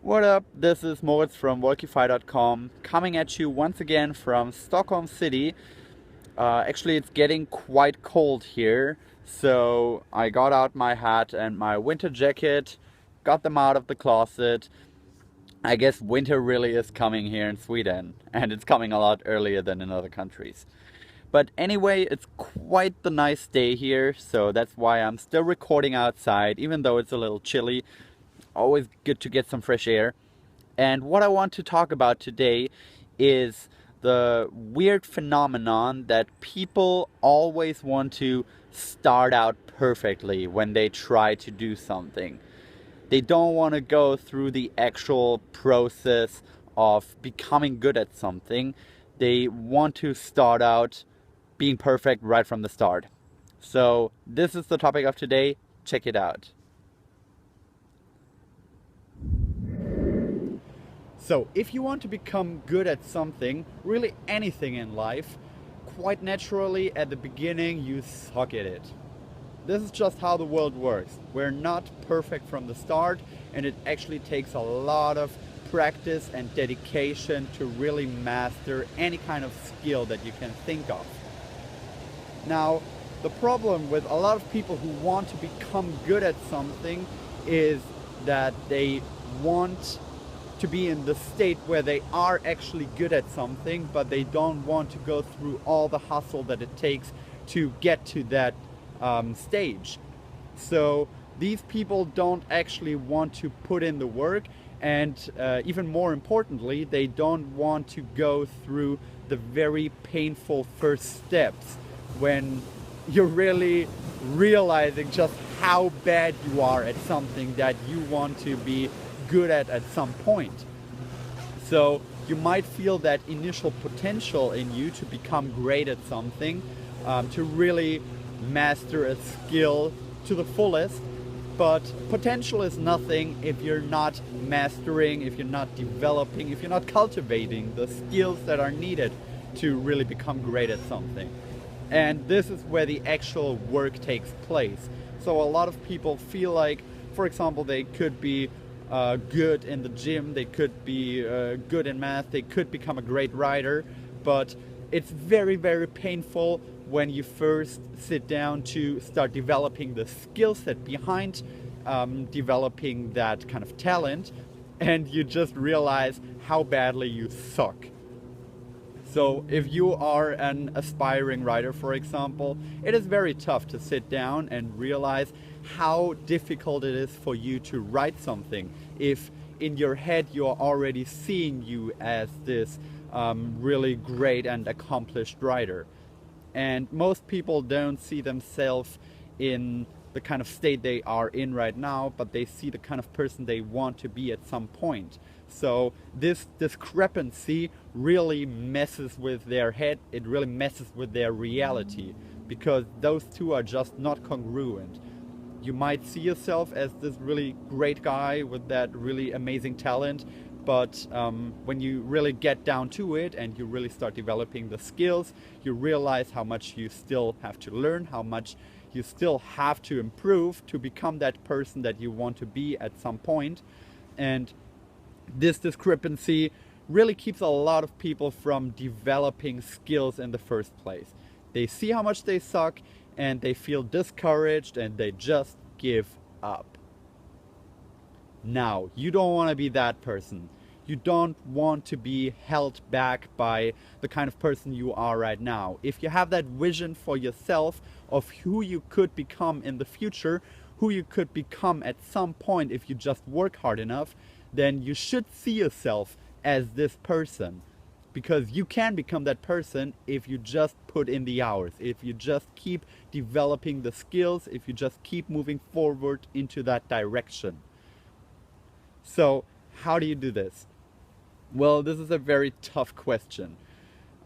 What up? This is Moritz from Wolkify.com coming at you once again from Stockholm City. Actually, it's getting quite cold here, so I got out my hat and my winter jacket, got them out of the closet. I guess winter really is coming here in Sweden, and it's coming a lot earlier than in other countries. But anyway, it's quite the nice day here, so that's why I'm still recording outside, even though it's a little chilly. Always good to get some fresh air. And what I want to talk about today is the weird phenomenon that people always want to start out perfectly when they try to do something. They don't want to go through the actual process of becoming good at something. They want to start out being perfect right from the start. So this is the topic of today. Check it out. So, if you want to become good at something, really anything in life, quite naturally at the beginning you suck at it. This is just how the world works. We're not perfect from the start, and it actually takes a lot of practice and dedication to really master any kind of skill that you can think of. Now, the problem with a lot of people who want to become good at something is that they want to be in the state where they are actually good at something, but they don't want to go through all the hustle that it takes to get to that stage. So these people don't actually want to put in the work, and even more importantly, they don't want to go through the very painful first steps when you're really realizing just how bad you are at something that you want to be good at some point. So you might feel that initial potential in you to become great at something, to really master a skill to the fullest, but potential is nothing if you're not mastering, if you're not developing, if you're not cultivating the skills that are needed to really become great at something. And this is where the actual work takes place. So a lot of people feel like, for example, they could be good in the gym, they could be good in math, they could become a great writer, but it's very, very painful when you first sit down to start developing the skill set behind developing that kind of talent, and you just realize how badly you suck. So if you are an aspiring writer, for example, it is very tough to sit down and realize how difficult it is for you to write something if in your head you're already seeing you as this really great and accomplished writer. And most people don't see themselves in the kind of state they are in right now, but they see the kind of person they want to be at some point. So this discrepancy really messes with their head, it really messes with their reality, because those two are just not congruent. You might see yourself as this really great guy with that really amazing talent, but when you really get down to it and you really start developing the skills, you realize how much you still have to learn, how much you still have to improve to become that person that you want to be at some point. And this discrepancy really keeps a lot of people from developing skills in the first place. They see how much they suck and they feel discouraged and they just give up. Now, you don't want to be that person. You don't want to be held back by the kind of person you are right now. If you have that vision for yourself of who you could become in the future, who you could become at some point if you just work hard enough, then you should see yourself as this person. Because you can become that person if you just put in the hours, if you just keep developing the skills, if you just keep moving forward into that direction. So, how do you do this? Well, this is a very tough question.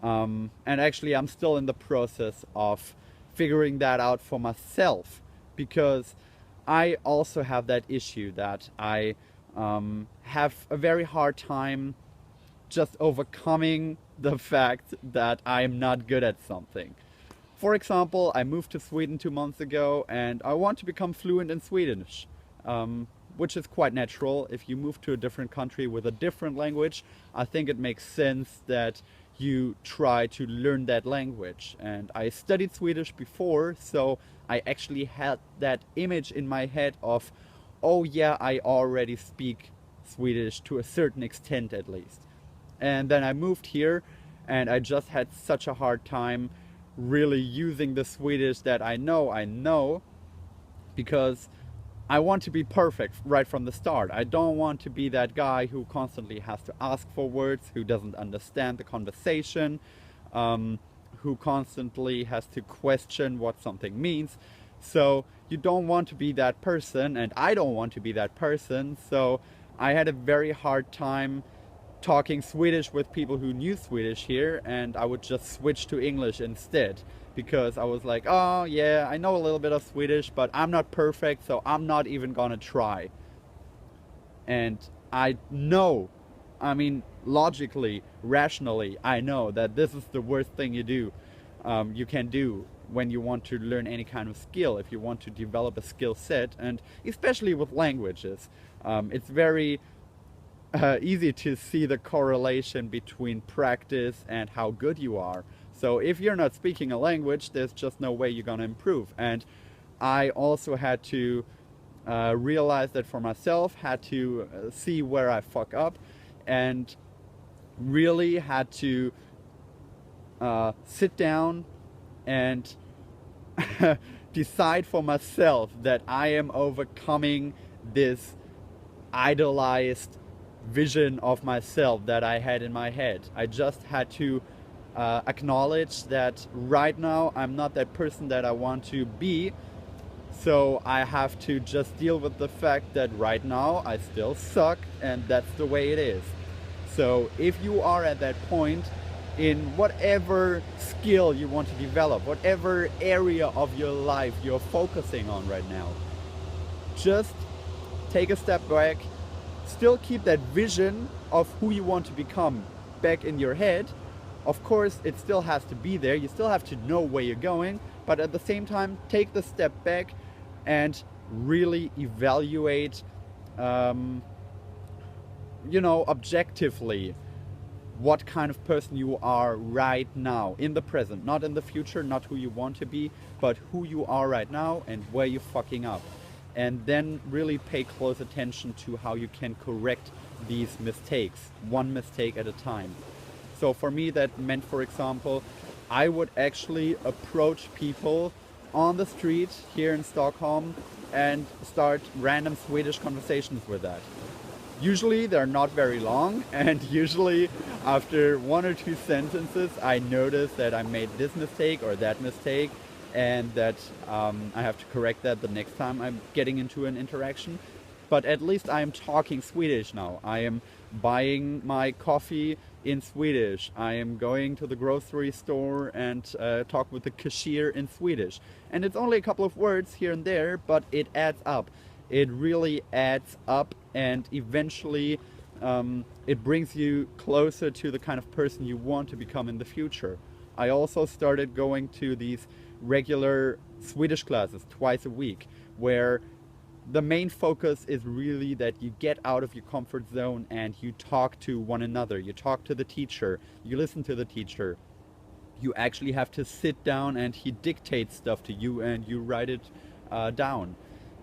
And actually, I'm still in the process of figuring that out for myself, because I also have that issue that I have a very hard time just overcoming the fact that I'm not good at something. For example, I moved to Sweden 2 months ago and I want to become fluent in Swedish. which is quite natural. If you move to a different country with a different language, I think it makes sense that you try to learn that language. And I studied Swedish before, so I actually had that image in my head of, oh yeah, I already speak Swedish to a certain extent at least. And then I moved here and I just had such a hard time really using the Swedish that I know, because I want to be perfect right from the start. I don't want to be that guy who constantly has to ask for words, who doesn't understand the conversation, who constantly has to question what something means. So you don't want to be that person, and I don't want to be that person. So I had a very hard time talking Swedish with people who knew Swedish here, and I would just switch to English instead, because I was like, oh yeah, I know a little bit of Swedish, but I'm not perfect, so I'm not even gonna try. And I know, I mean, logically, rationally, I know that this is the worst thing you can do when you want to learn any kind of skill, if you want to develop a skill set, and especially with languages. It's very easy to see the correlation between practice and how good you are. So if you're not speaking a language, there's just no way you're gonna improve. And I also had to realize that for myself, had to see where I fuck up, and really had to sit down and decide for myself that I am overcoming this idolized vision of myself that I had in my head. I just had to acknowledge that right now I'm not that person that I want to be, so I have to just deal with the fact that right now I still suck, and that's the way it is. So if you are at that point in whatever skill you want to develop, whatever area of your life you're focusing on right now, just take a step back. Still keep that vision of who you want to become back in your head. Of course, it still has to be there. You still have to know where you're going, but at the same time, take the step back and really evaluate, objectively, what kind of person you are right now, in the present, not in the future, not who you want to be, but who you are right now and where you're fucking up. And then really pay close attention to how you can correct these mistakes, one mistake at a time. So for me, that meant, for example, I would actually approach people on the street here in Stockholm and start random Swedish conversations with that. Usually they're not very long, and usually after one or two sentences I notice that I made this mistake or that mistake, and that I have to correct that the next time I'm getting into an interaction. But at least I am talking Swedish now. I am buying my coffee in Swedish. I am going to the grocery store and talk with the cashier in Swedish. And it's only a couple of words here and there, but it adds up. It really adds up, and eventually it brings you closer to the kind of person you want to become in the future. I also started going to these regular Swedish classes twice a week, where the main focus is really that you get out of your comfort zone and you talk to one another. You talk to the teacher, you listen to the teacher. You actually have to sit down and he dictates stuff to you and you write it down.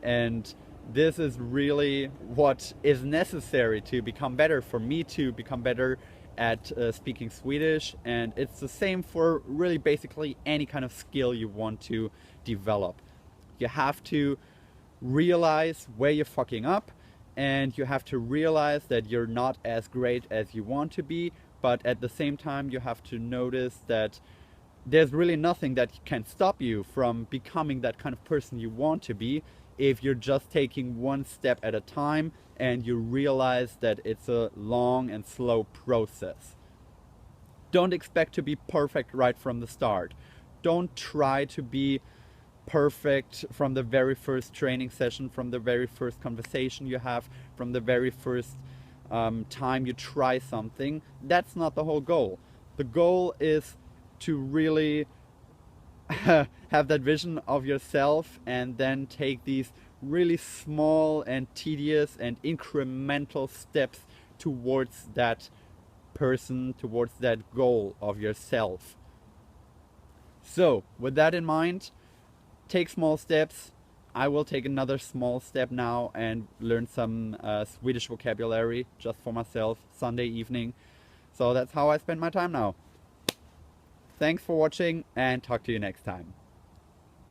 And this is really what is necessary to become better, for me to become better at speaking Swedish. And it's the same for really basically any kind of skill you want to develop. You have to realize where you're fucking up, and you have to realize that you're not as great as you want to be, but at the same time you have to notice that there's really nothing that can stop you from becoming that kind of person you want to be, if you're just taking one step at a time and you realize that it's a long and slow process. Don't expect to be perfect right from the start. Don't try to be perfect from the very first training session, from the very first conversation you have, from the very first time you try something. That's not the whole goal. The goal is to really have that vision of yourself and then take these really small and tedious and incremental steps towards that person, towards that goal of yourself. So with that in mind, take small steps. I will take another small step now and learn some Swedish vocabulary just for myself Sunday evening. So that's how I spend my time now. Thanks for watching and talk to you next time.